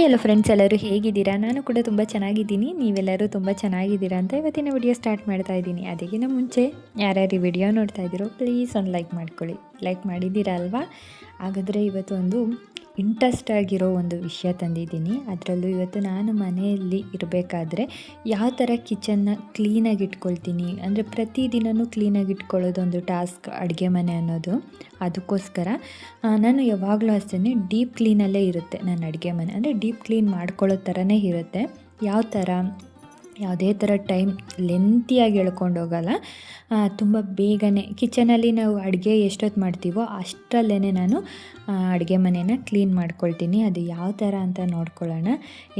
Hello friends, ಎಲ್ಲರೂ ಹೇಗಿದ್ದೀರಾ? ನಾನು ಕೂಡ ತುಂಬ ಚೆನ್ನಾಗಿದ್ದೀನಿ. ನೀವೆಲ್ಲರೂ ತುಂಬ ಚೆನ್ನಾಗಿದ್ದೀರಾ ಅಂತ ಇವತ್ತಿನ ವಿಡಿಯೋ ಸ್ಟಾರ್ಟ್ ಮಾಡ್ತಾ ಇದ್ದೀನಿ. ಅದಕ್ಕಿಂತ ಮುಂಚೆ ಯಾರ್ಯಾರು ಈ ವಿಡಿಯೋ ನೋಡ್ತಾ ಇದ್ದೀರೋ ಪ್ಲೀಸ್ ಒಂದು ಲೈಕ್ ಮಾಡ್ಕೊಳ್ಳಿ. ಲೈಕ್ ಮಾಡಿದ್ದೀರಾ ಅಲ್ವಾ? ಹಾಗಾದರೆ ಇವತ್ತು ಒಂದು ಇಂಟ್ರೆಸ್ಟ್ ಆಗಿರೋ ಒಂದು ವಿಷಯ ತಂದಿದ್ದೀನಿ. ಅದರಲ್ಲೂ ಇವತ್ತು ನಾನು ಮನೆಯಲ್ಲಿ ಇರಬೇಕಾದ್ರೆ ಯಾವ ಥರ ಕಿಚನ್ನ ಕ್ಲೀನಾಗಿ ಇಟ್ಕೊಳ್ತೀನಿ, ಅಂದರೆ ಪ್ರತಿದಿನವೂ ಕ್ಲೀನಾಗಿ ಇಟ್ಕೊಳ್ಳೋದು ಒಂದು ಟಾಸ್ಕ್ ಅಡುಗೆ ಮನೆ ಅನ್ನೋದು. ಅದಕ್ಕೋಸ್ಕರ ನಾನು ಯಾವಾಗಲೂ ಅಷ್ಟೇ ಡೀಪ್ ಕ್ಲೀನಲ್ಲೇ ಇರುತ್ತೆ ನನ್ನ ಅಡುಗೆ ಮನೆ. ಅಂದರೆ ಡೀಪ್ ಕ್ಲೀನ್ ಮಾಡ್ಕೊಳ್ಳೋ ಥರನೇ ಇರುತ್ತೆ. ಯಾವ ಥರ, ಯಾವುದೇ ಥರ ಟೈಮ್ ಲೆಂತಿಯಾಗಿ ಎಳ್ಕೊಂಡು ಹೋಗಲ್ಲ. ತುಂಬ ಬೇಗನೆ ಕಿಚನಲ್ಲಿ ನಾವು ಅಡುಗೆ ಎಷ್ಟೊತ್ತು ಮಾಡ್ತೀವೋ ಅಷ್ಟರಲ್ಲೇ ನಾನು ಅಡುಗೆ ಮನೆಯನ್ನು ಕ್ಲೀನ್ ಮಾಡ್ಕೊಳ್ತೀನಿ. ಅದು ಯಾವ ಥರ ಅಂತ ನೋಡ್ಕೊಳ್ಳೋಣ.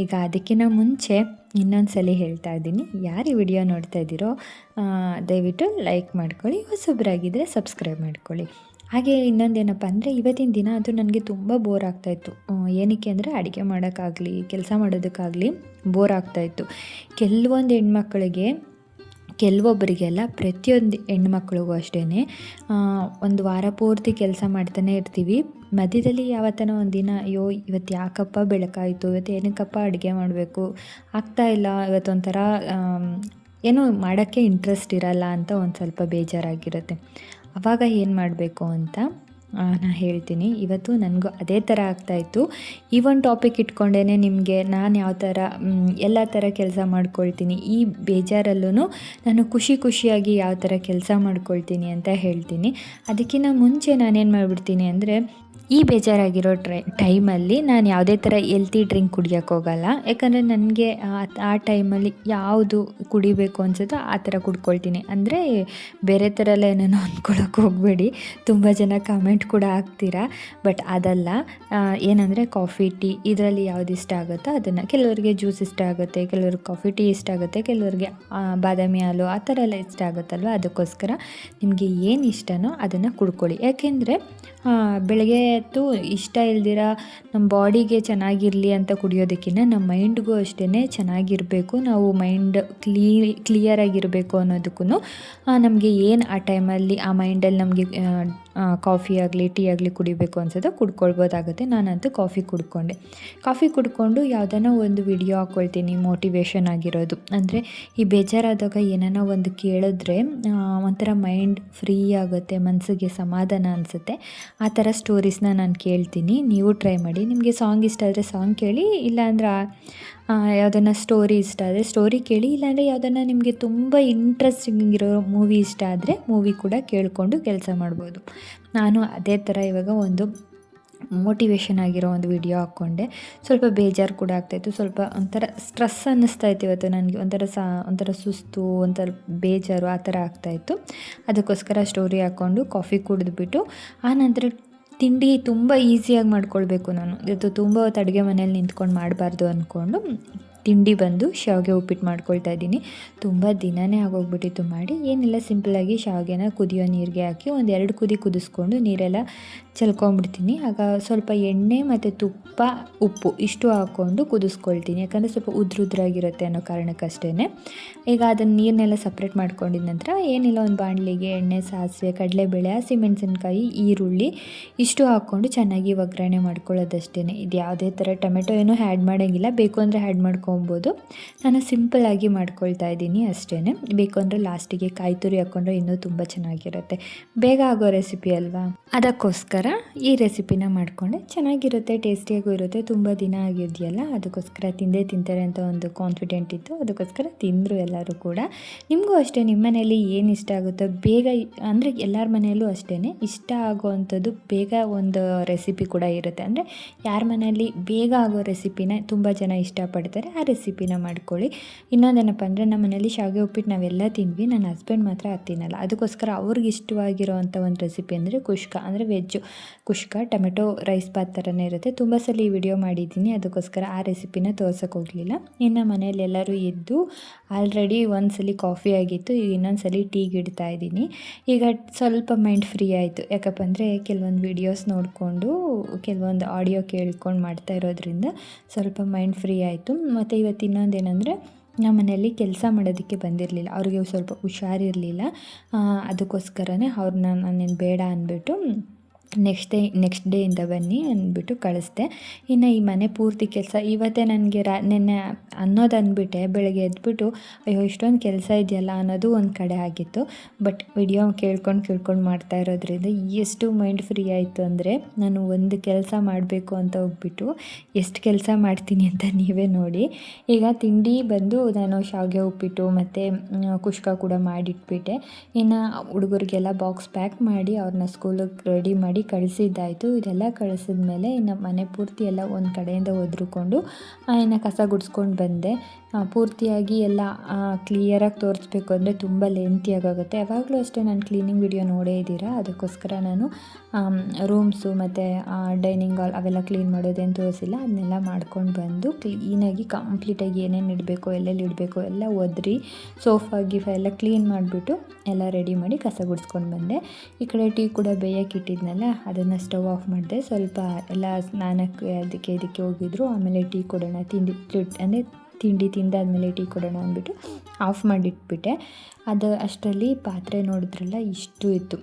ಈಗ ಅದಕ್ಕಿಂತ ಮುಂಚೆ ಇನ್ನೊಂದು ಸಲ ಹೇಳ್ತಾ ಇದ್ದೀನಿ, ಯಾರು ಈ ವಿಡಿಯೋ ನೋಡ್ತಾ ಇದ್ದೀರೋ ದಯವಿಟ್ಟು ಲೈಕ್ ಮಾಡ್ಕೊಳ್ಳಿ, ಹೊಸಬ್ರಾಗಿದ್ದರೆ ಸಬ್ಸ್ಕ್ರೈಬ್ ಮಾಡ್ಕೊಳ್ಳಿ. ಹಾಗೆ ಇನ್ನೊಂದೇನಪ್ಪ ಅಂದರೆ, ಇವತ್ತಿನ ದಿನ ಅದು ನನಗೆ ತುಂಬ ಬೋರ್ ಆಗ್ತಾಯಿತ್ತು. ಏನಕ್ಕೆ ಅಂದರೆ ಅಡುಗೆ ಮಾಡೋಕ್ಕಾಗಲಿ ಕೆಲಸ ಮಾಡೋದಕ್ಕಾಗಲಿ ಬೋರ್ ಆಗ್ತಾಯಿತ್ತು. ಕೆಲವೊಂದು ಹೆಣ್ಮಕ್ಳಿಗೆ, ಕೆಲವೊಬ್ಬರಿಗೆಲ್ಲ, ಪ್ರತಿಯೊಂದು ಹೆಣ್ಮಕ್ಳಿಗೂ ಅಷ್ಟೇ ಒಂದು ವಾರ ಪೂರ್ತಿ ಕೆಲಸ ಮಾಡ್ತಾನೆ ಇರ್ತೀವಿ. ಮಧ್ಯದಲ್ಲಿ ಯಾವತ್ತನ ಒಂದು ದಿನ ಅಯ್ಯೋ ಇವತ್ತು ಯಾಕಪ್ಪ ಬೆಳಕಾಯಿತು, ಇವತ್ತು ಏನಕ್ಕಪ್ಪ ಅಡುಗೆ ಮಾಡಬೇಕು ಆಗ್ತಾಯಿಲ್ಲ, ಇವತ್ತೊಂಥರ ಏನೋ ಮಾಡೋಕ್ಕೆ ಇಂಟ್ರೆಸ್ಟ್ ಇರಲ್ಲ ಅಂತ ಒಂದು ಸ್ವಲ್ಪ ಬೇಜಾರಾಗಿರುತ್ತೆ. ಆವಾಗ ಏನು ಮಾಡಬೇಕು ಅಂತ ನಾನು ಹೇಳ್ತೀನಿ. ಇವತ್ತು ನನಗೂ ಅದೇ ಥರ ಆಗ್ತಾಯಿತ್ತು. ಈ ಒಂದು ಟಾಪಿಕ್ ಇಟ್ಕೊಂಡೇ ನಿಮಗೆ ನಾನು ಯಾವ ಥರ ಎಲ್ಲ ಥರ ಕೆಲಸ ಮಾಡ್ಕೊಳ್ತೀನಿ, ಈ ಬೇಜಾರಲ್ಲೂ ನಾನು ಖುಷಿಯಾಗಿ ಯಾವ ಥರ ಕೆಲಸ ಮಾಡ್ಕೊಳ್ತೀನಿ ಅಂತ ಹೇಳ್ತೀನಿ. ಅದಕ್ಕಿಂತ ಮುಂಚೆ ನಾನೇನು ಮಾಡಿಬಿಡ್ತೀನಿ ಅಂದರೆ, ಈ ಬೇಜಾರಾಗಿರೋ ಟೈಮಲ್ಲಿ ನಾನು ಯಾವುದೇ ಥರ ಎಲ್ತಿ ಡ್ರಿಂಕ್ ಕುಡಿಯೋಕ್ಕೆ ಹೋಗಲ್ಲ. ಯಾಕಂದರೆ ನನಗೆ ಆ ಟೈಮಲ್ಲಿ ಯಾವುದು ಕುಡಿಬೇಕು ಅನಿಸುತ್ತೋ ಆ ಥರ ಕುಡ್ಕೊಳ್ತೀನಿ. ಅಂದರೆ ಬೇರೆ ಥರ ಎಲ್ಲ ಏನೇನೋ ಅಂದ್ಕೊಳ್ಳೋಕೆ ಹೋಗಬೇಡಿ, ತುಂಬ ಜನ ಕಮೆಂಟ್ ಕೂಡ ಹಾಕ್ತೀರಾ. ಬಟ್ ಅದಲ್ಲ, ಏನಂದರೆ ಕಾಫಿ, ಟೀ ಇದರಲ್ಲಿ ಯಾವುದು ಇಷ್ಟ ಆಗುತ್ತೋ ಅದನ್ನು. ಕೆಲವರಿಗೆ ಜ್ಯೂಸ್ ಇಷ್ಟ ಆಗುತ್ತೆ, ಕೆಲವ್ರಿಗೆ ಕಾಫಿ ಟೀ ಇಷ್ಟ ಆಗುತ್ತೆ, ಕೆಲವರಿಗೆ ಬಾದಾಮಿ ಹಾಲು ಆ ಥರ ಎಲ್ಲ ಇಷ್ಟ ಆಗುತ್ತಲ್ವ. ಅದಕ್ಕೋಸ್ಕರ ನಿಮಗೆ ಏನು ಇಷ್ಟನೋ ಅದನ್ನು ಕುಡ್ಕೊಳ್ಳಿ. ಯಾಕೆಂದರೆ ಬೆಳಗ್ಗೆ ಹೊತ್ತು ಇಷ್ಟ ಇಲ್ದಿರ ನಮ್ಮ ಬಾಡಿಗೆ ಚೆನ್ನಾಗಿರಲಿ ಅಂತ ಕುಡಿಯೋದಕ್ಕಿಂತ ನಮ್ಮ ಮೈಂಡ್ಗೂ ಅಷ್ಟೇ ಚೆನ್ನಾಗಿರಬೇಕು, ನಾವು ಮೈಂಡ್ ಕ್ಲಿಯರಾಗಿರಬೇಕು ಅನ್ನೋದಕ್ಕೂ ನಮಗೆ ಏನು ಆ ಟೈಮಲ್ಲಿ ಆ ಮೈಂಡಲ್ಲಿ ನಮಗೆ ಕಾಫಿ ಆಗಲಿ ಟೀ ಆಗಲಿ ಕುಡಿಬೇಕು ಅನ್ಸೋದು ಕುಡ್ಕೊಳ್ಬೋದಾಗುತ್ತೆ. ನಾನಂತೂ ಕಾಫಿ ಕುಡ್ಕೊಂಡು ಯಾವುದನ್ನ ಒಂದು ವಿಡಿಯೋ ಹಾಕ್ಕೊಳ್ತೀನಿ ಮೋಟಿವೇಶನ್ ಆಗಿರೋದು. ಅಂದರೆ ಈ ಬೇಜಾರಾದಾಗ ಏನಾನ ಒಂದು ಕೇಳಿದ್ರೆ ಒಂಥರ ಮೈಂಡ್ ಫ್ರೀ ಆಗುತ್ತೆ, ಮನಸ್ಸಿಗೆ ಸಮಾಧಾನ ಅನಿಸುತ್ತೆ. ಆ ಥರ ಸ್ಟೋರೀಸ್ನ ನಾನು ಕೇಳ್ತೀನಿ. ನೀವು ಟ್ರೈ ಮಾಡಿ. ನಿಮಗೆ ಸಾಂಗ್ ಇಷ್ಟ ಆದರೆ ಸಾಂಗ್ ಕೇಳಿ, ಇಲ್ಲಾಂದ್ರೆ ಯಾವುದನ್ನು ಸ್ಟೋರಿ ಇಷ್ಟ ಆದರೆ ಸ್ಟೋರಿ ಕೇಳಿ, ಇಲ್ಲಾಂದರೆ ಯಾವುದನ್ನು ನಿಮಗೆ ತುಂಬ ಇಂಟ್ರೆಸ್ಟಿಂಗ್ ಇರೋ ಮೂವಿ ಇಷ್ಟ ಆದರೆ ಮೂವಿ ಕೂಡ ಕೇಳಿಕೊಂಡು ಕೆಲಸ ಮಾಡ್ಬೋದು. ನಾನು ಅದೇ ಥರ ಇವಾಗ ಒಂದು ಮೋಟಿವೇಶನ್ ಆಗಿರೋ ಒಂದು ವಿಡಿಯೋ ಹಾಕ್ಕೊಂಡೆ. ಸ್ವಲ್ಪ ಬೇಜಾರು ಕೂಡ ಆಗ್ತಾಯಿತ್ತು, ಸ್ವಲ್ಪ ಒಂಥರ ಸ್ಟ್ರೆಸ್ ಅನ್ನಿಸ್ತಾಯಿತ್ತು ಇವತ್ತು ನನಗೆ. ಒಂಥರ ಸುಸ್ತು, ಒಂಥರ ಬೇಜಾರು ಆ ಥರ ಆಗ್ತಾಯಿತ್ತು. ಅದಕ್ಕೋಸ್ಕರ ಸ್ಟೋರಿ ಹಾಕ್ಕೊಂಡು ಕಾಫಿ ಕುಡಿದ್ಬಿಟ್ಟು ಆನಂತರ ತಿಂಡಿ ತುಂಬ ಈಸಿಯಾಗಿ ಮಾಡ್ಕೊಳ್ಬೇಕು. ನಾನು ಇದು ತುಂಬ ಹೊತ್ತು ಅಡುಗೆ ಮನೇಲಿ ನಿಂತ್ಕೊಂಡು ಮಾಡಬಾರ್ದು ಅಂದ್ಕೊಂಡು ತಿಂಡಿ ಬಂದು ಶಾವಿಗೆ ಉಪ್ಪಿಟ್ಟು ಮಾಡ್ಕೊಳ್ತಾ ಇದ್ದೀನಿ. ತುಂಬ ದಿನವೇ ಆಗೋಗ್ಬಿಟ್ಟಿತ್ತು ಮಾಡಿ. ಏನಿಲ್ಲ, ಸಿಂಪಲ್ಲಾಗಿ ಶಾವಿಗೆನ ಕುದಿಯೋ ನೀರಿಗೆ ಹಾಕಿ ಒಂದು 2 ಕುದಿ ಕುದಿಸ್ಕೊಂಡು ನೀರೆಲ್ಲ ಚೆಲ್ಕೊಂಬಿಡ್ತೀನಿ. ಆಗ ಸ್ವಲ್ಪ ಎಣ್ಣೆ ಮತ್ತು ತುಪ್ಪ, ಉಪ್ಪು ಇಷ್ಟು ಹಾಕ್ಕೊಂಡು ಕುದಿಸ್ಕೊಳ್ತೀನಿ. ಯಾಕಂದರೆ ಸ್ವಲ್ಪ ಉದ್ರುದ್ರಾಗಿರುತ್ತೆ ಅನ್ನೋ ಕಾರಣಕ್ಕಷ್ಟೇ. ಈಗ ಅದನ್ನು ನೀರನ್ನೆಲ್ಲ ಸಪ್ರೇಟ್ ಮಾಡ್ಕೊಂಡಿದ ನಂತರ ಏನಿಲ್ಲ, ಒಂದು ಬಾಣಲಿಗೆ ಎಣ್ಣೆ, ಸಾಸಿವೆ, ಕಡಲೆಬೇಳೆ, ಹಸಿಮೆಣಸಿನ್ಕಾಯಿ, ಈರುಳ್ಳಿ ಇಷ್ಟು ಹಾಕ್ಕೊಂಡು ಚೆನ್ನಾಗಿ ಒಗ್ಗರಣೆ ಮಾಡ್ಕೊಳ್ಳೋದಷ್ಟೇ. ಇದು ಯಾವುದೇ ಥರ ಟೊಮೆಟೊ ಏನೂ ಆ್ಯಡ್ ಮಾಡೋಂಗಿಲ್ಲ, ಬೇಕು ಅಂದರೆ ಆ್ಯಡ್ ಮಾಡ್ಕೊಬೋದು. ನಾನು ಸಿಂಪಲ್ಲಾಗಿ ಮಾಡ್ಕೊಳ್ತಾ ಇದ್ದೀನಿ ಅಷ್ಟೇ. ಬೇಕು ಅಂದರೆ ಲಾಸ್ಟಿಗೆ ಕಾಯಿ ತುರಿ ಹಾಕ್ಕೊಂಡ್ರೆ ಇನ್ನೂ ತುಂಬ ಚೆನ್ನಾಗಿರುತ್ತೆ. ಬೇಗ ಆಗೋ ರೆಸಿಪಿ ಅಲ್ವಾ, ಅದಕ್ಕೋಸ್ಕರ ಈ ರೆಸಿಪಿನ ಮಾಡಿಕೊಂಡೆ. ಚೆನ್ನಾಗಿರುತ್ತೆ, ಟೇಸ್ಟಿಯಾಗೂ ಇರುತ್ತೆ. ತುಂಬ ದಿನ ಆಗಿದೆಯಲ್ಲ, ಅದಕ್ಕೋಸ್ಕರ ತಿಂತಾರೆ ಅಂತ ಒಂದು ಕಾನ್ಫಿಡೆಂಟ್ ಇತ್ತು. ಅದಕ್ಕೋಸ್ಕರ ತಿಂದರು ಎಲ್ಲರೂ ಕೂಡ. ನಿಮಗೂ ಅಷ್ಟೇ, ನಿಮ್ಮ ಮನೆಯಲ್ಲಿ ಏನು ಇಷ್ಟ ಆಗುತ್ತೋ ಬೇಗ, ಅಂದರೆ ಎಲ್ಲರ ಮನೆಯಲ್ಲೂ ಅಷ್ಟೇ ಇಷ್ಟ ಆಗೋವಂಥದ್ದು ಬೇಗ ಒಂದು ರೆಸಿಪಿ ಕೂಡ ಇರುತ್ತೆ. ಅಂದರೆ ಯಾರ ಮನೆಯಲ್ಲಿ ಬೇಗ ಆಗೋ ರೆಸಿಪಿನ ತುಂಬ ಜನ ಇಷ್ಟಪಡ್ತಾರೆ, ಆ ರೆಸಿಪಿನ ಮಾಡ್ಕೊಳ್ಳಿ. ಇನ್ನೊಂದೇನಪ್ಪ ಅಂದರೆ, ನಮ್ಮ ಮನೇಲಿ ಶಾವಿಗೆ ಉಪ್ಪಿಟ್ಟು ನಾವೆಲ್ಲ ತಿಂದ್ವಿ, ನನ್ನ ಹಸ್ಬೆಂಡ್ ಮಾತ್ರ ಅದು ತಿನ್ನಲ್ಲ. ಅದಕ್ಕೋಸ್ಕರ ಅವ್ರಿಗೆ ಇಷ್ಟವಾಗಿರೋವಂಥ ಒಂದು ರೆಸಿಪಿ ಅಂದರೆ ಕುಷ್ಕ, ಅಂದರೆ ವೆಜ್ಜು ಕುಷ್ಕ, ಟೊಮೆಟೊ ರೈಸ್ ಬಾತ್ ಥರನೇ ಇರುತ್ತೆ. ತುಂಬ ಸಲ ಈ ವಿಡಿಯೋ ಮಾಡಿದ್ದೀನಿ, ಅದಕ್ಕೋಸ್ಕರ ಆ ರೆಸಿಪಿನ ತೋರ್ಸೋಕೆ ಹೋಗಲಿಲ್ಲ. ಇನ್ನು ಮನೇಲಿ ಎಲ್ಲರೂ ಎದ್ದು ಆಲ್ರೆಡಿ ಒಂದು ಸಲ ಕಾಫಿ ಆಗಿತ್ತು, ಈಗ ಇನ್ನೊಂದು ಸಲ ಟೀಗೆ ಇಡ್ತಾ ಇದ್ದೀನಿ. ಈಗ ಸ್ವಲ್ಪ ಮೈಂಡ್ ಫ್ರೀ ಆಯಿತು. ಯಾಕಪ್ಪ ಅಂದರೆ ಕೆಲವೊಂದು ವೀಡಿಯೋಸ್ ನೋಡಿಕೊಂಡು, ಕೆಲವೊಂದು ಆಡಿಯೋ ಕೇಳ್ಕೊಂಡು ಮಾಡ್ತಾ ಇರೋದ್ರಿಂದ ಸ್ವಲ್ಪ ಮೈಂಡ್ ಫ್ರೀ ಆಯಿತು. ಮತ್ತು ಇವತ್ತು ಇನ್ನೊಂದೇನೆಂದರೆ, ನಮ್ಮ ಮನೆಯಲ್ಲಿ ಕೆಲಸ ಮಾಡೋದಕ್ಕೆ ಬಂದಿರಲಿಲ್ಲ, ಅವ್ರಿಗೆ ಸ್ವಲ್ಪ ಹುಷಾರಿರಲಿಲ್ಲ. ಅದಕ್ಕೋಸ್ಕರನೇ ಅವ್ರನ್ನ ನಾನೇನು ಬೇಡ ಅಂದ್ಬಿಟ್ಟು ನೆಕ್ಸ್ಟ್ ಡೇಯಿಂದ ಬನ್ನಿ ಅಂದ್ಬಿಟ್ಟು ಕಳಿಸ್ದೆ. ಇನ್ನು ಈ ಮನೆ ಪೂರ್ತಿ ಕೆಲಸ ಇವತ್ತೇ ನನಗೆ ನೆನ್ನೆ ಅನ್ನೋದು ಅಂದ್ಬಿಟ್ಟೆ. ಬೆಳಗ್ಗೆ ಎದ್ಬಿಟ್ಟು ಅಯ್ಯೋ ಇಷ್ಟೊಂದು ಕೆಲಸ ಇದೆಯಲ್ಲ ಅನ್ನೋದು ಒಂದು ಕಡೆ ಆಗಿತ್ತು. ಬಟ್ ವಿಡಿಯೋ ಕೇಳ್ಕೊಂಡು ಮಾಡ್ತಾ ಇರೋದ್ರಿಂದ ಎಷ್ಟು ಮೈಂಡ್ ಫ್ರೀ ಆಯಿತು ಅಂದರೆ, ನಾನು ಒಂದು ಕೆಲಸ ಮಾಡಬೇಕು ಅಂತ ಹೋಗ್ಬಿಟ್ಟು ಎಷ್ಟು ಕೆಲಸ ಮಾಡ್ತೀನಿ ಅಂತ ನೀವೇ ನೋಡಿ. ಈಗ ತಿಂಡಿ ಬಂದು ನಾನು ಶಾವಿಗೆ ಉಪ್ಪಿಟ್ಟು ಮತ್ತು ಕುಷ್ಕ ಕೂಡ ಮಾಡಿಟ್ಬಿಟ್ಟೆ. ಇನ್ನು ಹುಡುಗರಿಗೆಲ್ಲ ಬಾಕ್ಸ್ ಪ್ಯಾಕ್ ಮಾಡಿ ಅವ್ರನ್ನ ಸ್ಕೂಲಿಗೆ ರೆಡಿ ಮಾಡಿ ಕಳಿಸಿದ್ದಾಯಿತು. ಇದೆಲ್ಲ ಕಳಿಸಿದ್ಮೇಲೆ ಇನ್ನು ಮನೆ ಪೂರ್ತಿ ಎಲ್ಲ ಒಂದು ಕಡೆಯಿಂದ ಒದ್ರುಕೊಂಡು ಇನ್ನು ಕಸ ಗುಡಿಸ್ಕೊಂಡು ಬಂದೆ. ಪೂರ್ತಿಯಾಗಿ ಎಲ್ಲ ಕ್ಲಿಯರಾಗಿ ತೋರಿಸ್ಬೇಕು ಅಂದರೆ ತುಂಬ ಲೆಂತಿಯಾಗುತ್ತೆ. ಯಾವಾಗಲೂ ಅಷ್ಟೇ ನಾನು ಕ್ಲೀನಿಂಗ್ ವಿಡಿಯೋ ನೋಡೇ ಇದ್ದೀರಾ, ಅದಕ್ಕೋಸ್ಕರ ನಾನು ರೂಮ್ಸು ಮತ್ತು ಡೈನಿಂಗ್ ಹಾಲ್ ಅವೆಲ್ಲ ಕ್ಲೀನ್ ಮಾಡೋದೇನು ತೋರಿಸಿಲ್ಲ. ಅದನ್ನೆಲ್ಲ ಮಾಡ್ಕೊಂಡು ಬಂದು ಕ್ಲೀನಾಗಿ ಕಂಪ್ಲೀಟಾಗಿ ಏನೇನು ಇಡಬೇಕು ಎಲ್ಲೆಲ್ಲಿ ಇಡಬೇಕು ಎಲ್ಲ ಒದ್ರಿ ಸೋಫಾ ಗಿಫಾ ಎಲ್ಲ ಕ್ಲೀನ್ ಮಾಡಿಬಿಟ್ಟು ಎಲ್ಲ ರೆಡಿ ಮಾಡಿ ಕಸ ಗುಡಿಸ್ಕೊಂಡು ಬಂದೆ. ಈ ಕಡೆ ಟೀ ಕೂಡ ಬೇಯಕ್ಕೆ ಇಟ್ಟಿದ್ನಲ್ಲ, ಅದನ್ನು ಸ್ಟವ್ ಆಫ್ ಮಾಡಿದೆ. ಸ್ವಲ್ಪ ಎಲ್ಲ ಸ್ನಾನಕ್ಕೆ ಇದಕ್ಕೆ ಹೋಗಿದ್ರು. ಆಮೇಲೆ ಟೀ ಕೊಡೋಣ, ತಿಂಡಿ ತಿಂದಾದ್ಮೇಲೆ ಟೀ ಕೊಡೋಣ ಅಂದ್ಬಿಟ್ಟು ಆಫ್ ಮಾಡಿಟ್ಬಿಟ್ಟೆ. ಅದು ಅಷ್ಟರಲ್ಲಿ ಪಾತ್ರೆ ನೋಡಿದ್ರಲ್ಲ ಇಷ್ಟು ಇತ್ತು.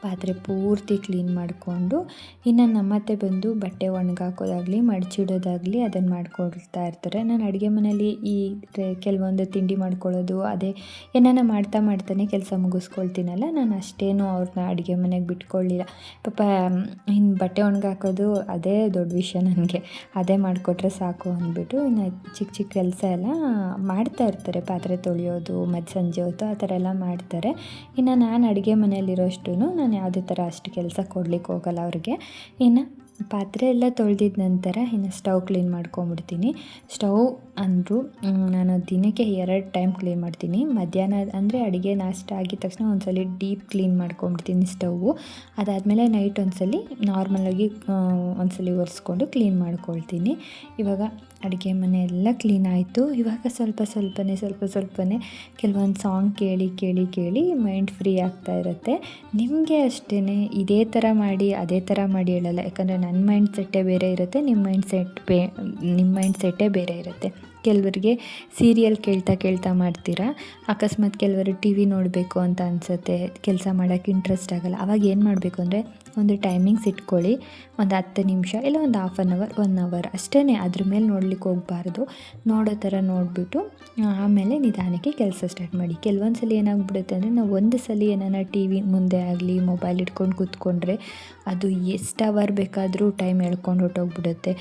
ಪಾತ್ರೆ ಪೂರ್ತಿ ಕ್ಲೀನ್ ಮಾಡಿಕೊಂಡು ಇನ್ನು ನಮ್ಮತ್ತೆ ಬಂದು ಬಟ್ಟೆ ಒಣಗಾಕೋದಾಗಲಿ ಮಡಚಿಡೋದಾಗಲಿ ಅದನ್ನು ಮಾಡ್ಕೊಳ್ತಾ ಇರ್ತಾರೆ. ನಾನು ಅಡುಗೆ ಮನೇಲಿ ಈ ಕೆಲವೊಂದು ತಿಂಡಿ ಮಾಡ್ಕೊಳ್ಳೋದು ಅದೇ ಏನಾನ ಮಾಡ್ತಾನೆ ಕೆಲಸ ಮುಗಿಸ್ಕೊಳ್ತೀನಲ್ಲ, ನಾನು ಅಷ್ಟೇನು ಅವ್ರನ್ನ ಅಡುಗೆ ಮನೆಗೆ ಬಿಟ್ಕೊಳ್ಳಿಲ್ಲ. ಪಾಪ ಇನ್ನು ಬಟ್ಟೆ ಒಣಗಾಕೋದು ಅದೇ ದೊಡ್ಡ ವಿಷಯ ನನಗೆ, ಅದೇ ಮಾಡಿಕೊಟ್ರೆ ಸಾಕು ಅಂದ್ಬಿಟ್ಟು ಇನ್ನು ಚಿಕ್ಕ ಕೆಲಸ ಎಲ್ಲ ಮಾಡ್ತಾ ಇರ್ತಾರೆ. ಪಾತ್ರೆ ತೊಳೆಯೋದು ಮತ್ತು ಸಂಜೆ ಹೊತ್ತು ಆ ಥರ ಎಲ್ಲ ಮಾಡ್ತಾರೆ. ಇನ್ನು ನಾನು ಅಡುಗೆ ಮನೆಯಲ್ಲಿರೋಷ್ಟು ನಾನು ಯಾವುದೇ ಥರ ಅಷ್ಟು ಕೆಲಸ ಕೊಡ್ಲಿಕ್ಕೆ ಹೋಗಲ್ಲ ಅವ್ರಿಗೆ. ಇನ್ನು ಪಾತ್ರೆ ಎಲ್ಲ ತೊಳೆದಿದ್ದ ನಂತರ ಇನ್ನು ಸ್ಟವ್ ಕ್ಲೀನ್ ಮಾಡ್ಕೊಂಬಿಡ್ತೀನಿ. ಸ್ಟವ್ ಅಂದರೂ ನಾನು ದಿನಕ್ಕೆ 2 ಟೈಮ್ ಕ್ಲೀನ್ ಮಾಡ್ತೀನಿ. ಮಧ್ಯಾಹ್ನ ಅಂದರೆ ಅಡುಗೆ ನಾಷ್ಟ ಆಗಿದ ತಕ್ಷಣ ಒಂದ್ಸಲ ಡೀಪ್ ಕ್ಲೀನ್ ಮಾಡ್ಕೊಂಬಿಡ್ತೀನಿ ಸ್ಟವ್ವು. ಅದಾದಮೇಲೆ ನೈಟ್ ಒಂದ್ಸಲ ನಾರ್ಮಲಾಗಿ ಒಂದ್ಸಲ ಒರೆಸ್ಕೊಂಡು ಕ್ಲೀನ್ ಮಾಡ್ಕೊಳ್ತೀನಿ. ಇವಾಗ ಅಡುಗೆ ಮನೆ ಎಲ್ಲ ಕ್ಲೀನ್ ಆಯಿತು. ಇವಾಗ ಸ್ವಲ್ಪನೇ ಕೆಲವೊಂದು ಸಾಂಗ್ ಕೇಳಿ ಮೈಂಡ್ ಫ್ರೀ ಆಗ್ತಾ ಇರುತ್ತೆ. ನಿಮಗೆ ಅಷ್ಟೇ ಇದೇ ಥರ ಮಾಡಿ ಅದೇ ಥರ ಮಾಡಿ ಹೇಳಲ್ಲ, ಯಾಕಂದರೆ ನನ್ನ ಮೈಂಡ್ ಸೆಟ್ಟೇ ಬೇರೆ ಇರುತ್ತೆ, ನಿಮ್ಮ ಮೈಂಡ್ ಸೆಟ್ಟೇ ಬೇರೆ ಇರುತ್ತೆ. ಕೆಲವರಿಗೆ ಸೀರಿಯಲ್ ಕೇಳ್ತಾ ಮಾಡ್ತೀರಾ, ಅಕಸ್ಮಾತ್ ಕೆಲವರು ಟಿ ವಿ ನೋಡಬೇಕು ಅಂತ ಅನಿಸುತ್ತೆ, ಕೆಲಸ ಮಾಡೋಕ್ಕೆ ಇಂಟ್ರೆಸ್ಟ್ ಆಗಲ್ಲ. ಅವಾಗ ಏನು ಮಾಡಬೇಕು ಅಂದರೆ ಒಂದು ಟೈಮಿಂಗ್ಸ್ ಇಟ್ಕೊಳ್ಳಿ, ಒಂದು 10 ನಿಮಿಷ ಇಲ್ಲ ಒಂದು ಹಾಫ್ ಆನ್ ಅವರ್ 1 ಅವರ್ ಅಷ್ಟೇ. ಅದ್ರ ಮೇಲೆ ನೋಡ್ಲಿಕ್ಕೆ ಹೋಗಬಾರ್ದು. ನೋಡೋ ಥರ ನೋಡಿಬಿಟ್ಟು ಆಮೇಲೆ ನಿಧಾನಕ್ಕೆ ಕೆಲಸ ಸ್ಟಾರ್ಟ್ ಮಾಡಿ. ಕೆಲವೊಂದು ಸಲ ಏನಾಗ್ಬಿಡುತ್ತೆ ಅಂದರೆ ನಾವು ಒಂದು ಸಲ ಏನಾನ ಟಿ ವಿ ಮುಂದೆ ಆಗಲಿ ಮೊಬೈಲ್ ಇಟ್ಕೊಂಡು ಕೂತ್ಕೊಂಡ್ರೆ ಅದು ಎಷ್ಟು ಅವರ್ ಬೇಕಾದರೂ ಟೈಮ್ ಎಳ್ಕೊಂಡು ಹೊಟ್ಟೋಗ್ಬಿಡುತ್ತೆ.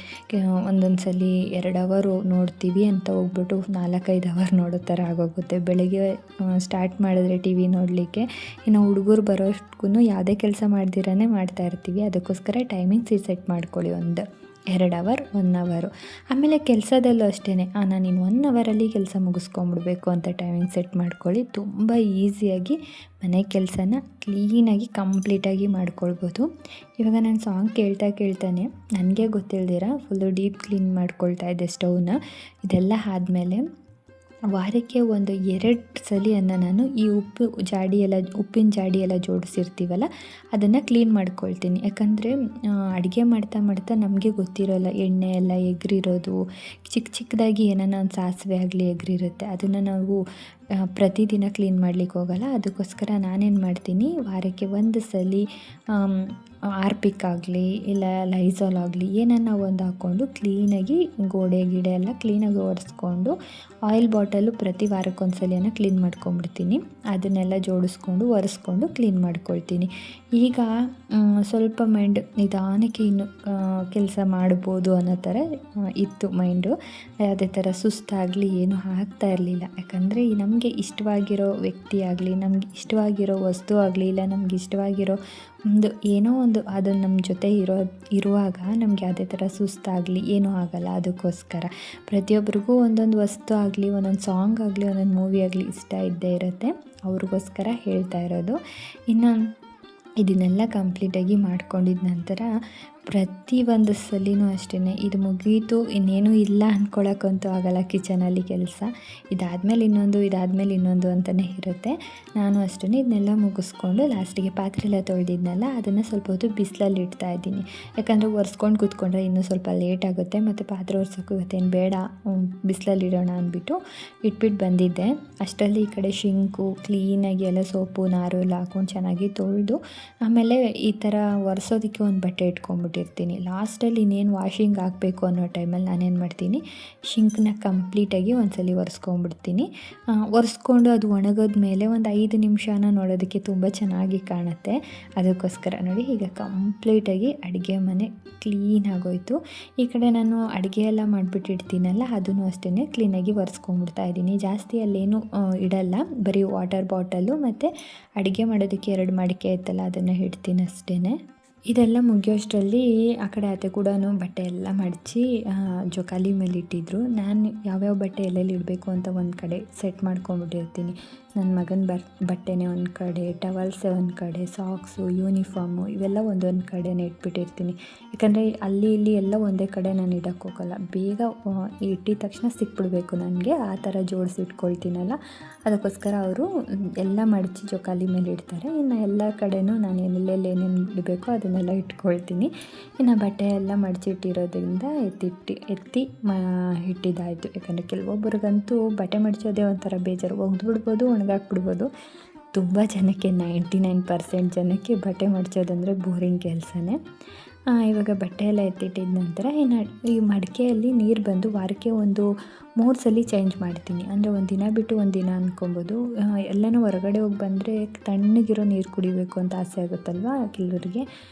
ಒಂದೊಂದು ಸಲ 2 ಅವರು ನೋಡ್ತೀವಿ ಅಂತ ಹೋಗ್ಬಿಟ್ಟು 4-5 ಅವರ್ ನೋಡೋ ಥರ ಆಗೋಗುತ್ತೆ. ಬೆಳಗ್ಗೆ ಸ್ಟಾರ್ಟ್ ಮಾಡಿದ್ರೆ ಟಿ ವಿ ನೋಡಲಿಕ್ಕೆ ಇನ್ನು ಹುಡುಗರು ಬರೋಷ್ಟಕ್ಕೂ ಯಾವುದೇ ಕೆಲಸ ಮಾಡ್ದಿರೇ ಮಾಡ್ತಾ ಇರ್ತೀವಿ. ಅದಕ್ಕೋಸ್ಕರ ಟೈಮಿಂಗ್ಸ್ ಸೆಟ್ ಮಾಡ್ಕೊಳ್ಳಿ, ಒಂದು 2 ಅವರ್ 1 ಅವರು. ಆಮೇಲೆ ಕೆಲಸದಲ್ಲೂ ಅಷ್ಟೇ, ನಾನು ಇನ್ನು 1 ಅವರಲ್ಲಿ ಕೆಲಸ ಮುಗಿಸ್ಕೊಂಬಿಡ್ಬೇಕು ಅಂತ ಟೈಮಿಂಗ್ ಸೆಟ್ ಮಾಡ್ಕೊಳ್ಳಿ. ತುಂಬ ಈಸಿಯಾಗಿ ಮನೆ ಕೆಲಸನ ಕ್ಲೀನಾಗಿ ಕಂಪ್ಲೀಟಾಗಿ ಮಾಡ್ಕೊಳ್ಬೋದು. ಇವಾಗ ನಾನು ಸಾಂಗ್ ಕೇಳ್ತಾನೆ ನನಗೆ ಗೊತ್ತಿಲ್ದಿರ ಫುಲ್ಲು ಡೀಪ್ ಕ್ಲೀನ್ ಮಾಡ್ಕೊಳ್ತಾ ಇದ್ದೆ ಸ್ಟವ್ನ. ಇದೆಲ್ಲ ಆದಮೇಲೆ ವಾರಕ್ಕೆ ಒಂದು 2 ಸಲಿಯನ್ನು ನಾನು ಈ ಉಪ್ಪಿನ ಜಾಡಿ ಎಲ್ಲ ಜೋಡಿಸಿರ್ತೀವಲ್ಲ ಅದನ್ನು ಕ್ಲೀನ್ ಮಾಡ್ಕೊಳ್ತೀನಿ. ಯಾಕಂದರೆ ಅಡುಗೆ ಮಾಡ್ತಾ ನಮಗೆ ಗೊತ್ತಿರೋಲ್ಲ, ಎಣ್ಣೆ ಎಲ್ಲ ಎಗರಿರೋದು, ಚಿಕ್ಕದಾಗಿ ಏನಾನ ಒಂದು ಸಾಸಿವೆ ಆಗಲಿ ಎಗರಿರುತ್ತೆ, ಅದನ್ನು ನಾವು ಪ್ರತಿದಿನ ಕ್ಲೀನ್ ಮಾಡ್ಲಿಕ್ಕೆ ಹೋಗಲ್ಲ. ಅದಕ್ಕೋಸ್ಕರ ನಾನೇನು ಮಾಡ್ತೀನಿ, ವಾರಕ್ಕೆ 1 ಸಲ ಆರ್ಪಿಕ್ ಆಗಲಿ ಇಲ್ಲ ಲೈಝಾಲ್ ಆಗಲಿ ಏನನ್ನ ಒಂದು ಹಾಕ್ಕೊಂಡು ಕ್ಲೀನಾಗಿ ಗೋಡೆ ಗಿಡೆ ಎಲ್ಲ ಕ್ಲೀನಾಗಿ ಒರೆಸ್ಕೊಂಡು ಆಯಿಲ್ ಬಾಟಲು ಪ್ರತಿ ವಾರಕ್ಕೊಂದು ಸಲಿನ ಕ್ಲೀನ್ ಮಾಡ್ಕೊಂಬಿಡ್ತೀನಿ. ಅದನ್ನೆಲ್ಲ ಜೋಡಿಸ್ಕೊಂಡು ಒರೆಸ್ಕೊಂಡು ಕ್ಲೀನ್ ಮಾಡ್ಕೊಳ್ತೀನಿ. ಈಗ ಸ್ವಲ್ಪ ಮೈಂಡ್ ನಿಧಾನಕ್ಕೆ ಇನ್ನು ಕೆಲಸ ಮಾಡ್ಬೋದು ಅನ್ನೋ ಥರ ಇತ್ತು ಮೈಂಡು. ಯಾವುದೇ ಥರ ಸುಸ್ತಾಗಲಿ ಏನೂ ಆಗ್ತಾ ಇರಲಿಲ್ಲ. ಯಾಕಂದರೆ ನಮಗೆ ಇಷ್ಟವಾಗಿರೋ ವ್ಯಕ್ತಿ ಆಗಲಿ, ನಮ್ಗೆ ಇಷ್ಟವಾಗಿರೋ ವಸ್ತು ಆಗಲಿ, ಇಲ್ಲ ನಮ್ಗೆ ಇಷ್ಟವಾಗಿರೋ ಏನೋ ಒಂದು ಅದು ನಮ್ಮ ಜೊತೆ ಇರುವಾಗ ನಮ್ಗೆ ಯಾವುದೇ ಥರ ಸುಸ್ತಾಗಲಿ ಏನೂ ಆಗಲ್ಲ. ಅದಕ್ಕೋಸ್ಕರ ಪ್ರತಿಯೊಬ್ಬರಿಗೂ ಒಂದೊಂದು ವಸ್ತು ಆಗಲಿ, ಒಂದೊಂದು ಸಾಂಗ್ ಆಗಲಿ, ಒಂದೊಂದು ಮೂವಿ ಆಗಲಿ ಇಷ್ಟ ಇದ್ದೇ ಇರುತ್ತೆ. ಅವ್ರಿಗೋಸ್ಕರ ಹೇಳ್ತಾ ಇರೋದು. ಇನ್ನು ಇದನ್ನೆಲ್ಲ ಕಂಪ್ಲೀಟಾಗಿ ಮಾಡ್ಕೊಂಡಿದ್ದ ನಂತರ ಪ್ರತಿ ಒಂದು ಸಲಿನೂ ಅಷ್ಟೇ ಇದು ಮುಗೀತು ಇನ್ನೇನು ಇಲ್ಲ ಅಂದ್ಕೊಳ್ಳೋಕ್ಕಂತೂ ಆಗಲ್ಲ ಕಿಚನಲ್ಲಿ ಕೆಲಸ. ಇದಾದಮೇಲೆ ಇನ್ನೊಂದು ಅಂತಲೇ ಇರುತ್ತೆ. ನಾನು ಅಷ್ಟೇ ಇದನ್ನೆಲ್ಲ ಮುಗಿಸ್ಕೊಂಡು ಲಾಸ್ಟಿಗೆ ಪಾತ್ರೆ ಎಲ್ಲ ತೊಳೆದಿದ್ನಲ್ಲ ಅದನ್ನು ಸ್ವಲ್ಪ ಹೊತ್ತು ಬಿಸಿಲಲ್ಲಿ ಇಡ್ತಾ ಇದ್ದೀನಿ. ಯಾಕಂದರೆ ಒರೆಸ್ಕೊಂಡು ಕೂತ್ಕೊಂಡ್ರೆ ಇನ್ನೂ ಸ್ವಲ್ಪ ಲೇಟ್ ಆಗುತ್ತೆ ಮತ್ತು ಪಾತ್ರೆ ಒರೆಸೋಕ್ಕೂ ಇವತ್ತೇನು ಬೇಡ, ಬಿಸಿಲಲ್ಲಿ ಇಡೋಣ ಅಂದ್ಬಿಟ್ಟು ಇಟ್ಬಿಟ್ಟು ಬಂದಿದ್ದೆ. ಅಷ್ಟರಲ್ಲಿ ಈ ಕಡೆ ಶಿಂಕು ಕ್ಲೀನಾಗಿ ಎಲ್ಲ ಸೋಪು ನಾರು ಎಲ್ಲ ಹಾಕ್ಕೊಂಡು ಚೆನ್ನಾಗಿ ತೊಳೆದು ಆಮೇಲೆ ಈ ಥರ ಒರೆಸೋದಕ್ಕೆ ಒಂದು ಬಟ್ಟೆ ಇಟ್ಕೊಂಡ್ಬಿಟ್ಟಿರ್ತೀನಿ. ಲಾಸ್ಟಲ್ಲಿ ಇನ್ನೇನು ವಾಷಿಂಗ್ ಹಾಕಬೇಕು ಅನ್ನೋ ಟೈಮಲ್ಲಿ ನಾನೇನು ಮಾಡ್ತೀನಿ, ಶಿಂಕ್ನ ಕಂಪ್ಲೀಟಾಗಿ ಒಂದ್ಸಲ ಒರೆಸ್ಕೊಂಡ್ಬಿಡ್ತೀನಿ. ಒರೆಸ್ಕೊಂಡು ಅದು ಒಣಗೋದ ಮೇಲೆ ಒಂದು 5 ನಿಮಿಷನ ನೋಡೋದಕ್ಕೆ ತುಂಬ ಚೆನ್ನಾಗಿ ಕಾಣುತ್ತೆ. ಅದಕ್ಕೋಸ್ಕರ ನೋಡಿ ಈಗ ಕಂಪ್ಲೀಟಾಗಿ ಅಡುಗೆ ಮನೆ ಕ್ಲೀನ್ ಆಗೋಯಿತು. ಈ ಕಡೆ ನಾನು ಅಡುಗೆ ಎಲ್ಲ ಮಾಡಿಬಿಟ್ಟಿರ್ತೀನಲ್ಲ ಅದನ್ನು ಅಷ್ಟೇ ಕ್ಲೀನಾಗಿ ಒರೆಸ್ಕೊಂಡ್ಬಿಡ್ತಾ ಇದ್ದೀನಿ. ಜಾಸ್ತಿ ಅಲ್ಲೇನು ಇಡಲ್ಲ, ಬರೀ ವಾಟರ್ ಬಾಟಲು ಮತ್ತು ಅಡುಗೆ ಮಾಡೋದಕ್ಕೆ 2 ಮಡಿಕೆ ಇತ್ತಲ್ಲ ಅದನ್ನು ಇಡ್ತೀನಿ ಅಷ್ಟೇ. ಇದೆಲ್ಲ ಮುಗಿಯೋಷ್ಟರಲ್ಲಿ ಆ ಕಡೆ ಅತ್ತೆ ಕೂಡ ಬಟ್ಟೆ ಎಲ್ಲ ಮಡಚಿ ಜೋಕಾಲಿ ಮೇಲೆ ಇಟ್ಟಿದ್ರು. ನಾನು ಯಾವ್ಯಾವ ಬಟ್ಟೆ ಎಲ್ಲೆಲ್ಲಿ ಇಡಬೇಕು ಅಂತ ಒಂದು ಕಡೆ ಸೆಟ್ ಮಾಡ್ಕೊಂಡ್ಬಿಟ್ಟಿರ್ತೀನಿ. ನನ್ನ ಮಗನ ಬಟ್ಟೆನೇ ಒಂದು ಕಡೆ, ಟವಲ್ಸೇ ಒಂದು ಕಡೆ, ಸಾಕ್ಸು, ಯೂನಿಫಾರ್ಮು ಇವೆಲ್ಲ ಒಂದೊಂದು ಕಡೆನೇ ಇಟ್ಬಿಟ್ಟಿರ್ತೀನಿ. ಯಾಕಂದರೆ ಅಲ್ಲಿ ಇಲ್ಲಿ ಎಲ್ಲ ಒಂದೇ ಕಡೆ ನಾನು ಇಡೋಕ್ಕೆ ಹೋಗಲ್ಲ. ಬೇಗ ಇಟ್ಟಿದ ತಕ್ಷಣ ಸಿಕ್ಬಿಡ್ಬೇಕು ನನಗೆ, ಆ ಥರ ಜೋಡಿಸಿ ಇಟ್ಕೊಳ್ತೀನಲ್ಲ. ಅದಕ್ಕೋಸ್ಕರ ಅವರು ಎಲ್ಲ ಮಡಚಿ ಜೋಕಾಲಿ ಮೇಲೆ ಇಡ್ತಾರೆ. ಇನ್ನು ಎಲ್ಲ ಕಡೆನೂ ನಾನು ಎಲ್ಲೆಲ್ಲಿ ಏನೇನು ಇಡಬೇಕೋ ಅದನ್ನೆಲ್ಲ ಇಟ್ಕೊಳ್ತೀನಿ. ಇನ್ನು ಬಟ್ಟೆ ಎಲ್ಲ ಮಡಚಿಟ್ಟಿರೋದ್ರಿಂದ ಎತ್ತಿ ಇಟ್ಟಿದ್ದಾಯಿತು. ಯಾಕಂದರೆ ಕೆಲವೊಬ್ಬರಿಗಂತೂ ಬಟ್ಟೆ ಮಡಚೋದೇ ಒಂಥರ ಬೇಜಾರು, ಒಗೆದ್ಬಿಡ್ಬೋದು, ಒಣಗಾಕ್ಬಿಡ್ಬೋದು. ತುಂಬ ಜನಕ್ಕೆ 99% ಜನಕ್ಕೆ ಬಟ್ಟೆ ಮಡಚೋದಂದರೆ ಬೋರಿಂಗ್ ಕೆಲಸನೇ. ಇವಾಗ ಬಟ್ಟೆ ಎಲ್ಲ ಎತ್ತಿಟ್ಟಿದ ನಂತರ ಇನ್ನು ಈ ಮಡಿಕೆಯಲ್ಲಿ ನೀರು ಬಂದು ವಾರಕ್ಕೆ ಒಂದು 3 ಸಲ ಚೇಂಜ್ ಮಾಡ್ತೀನಿ. ಅಂದರೆ ಒಂದು ದಿನ ಬಿಟ್ಟು ಒಂದು ದಿನ ಅಂದ್ಕೊಬೋದು. ಎಲ್ಲನೂ ಹೊರಗಡೆ ಹೋಗಿ ಬಂದರೆ ತಣ್ಣಗಿರೋ ನೀರು ಕುಡಿಬೇಕು ಅಂತ ಆಸೆ ಆಗುತ್ತಲ್ವ ಕೆಲವರಿಗೆ.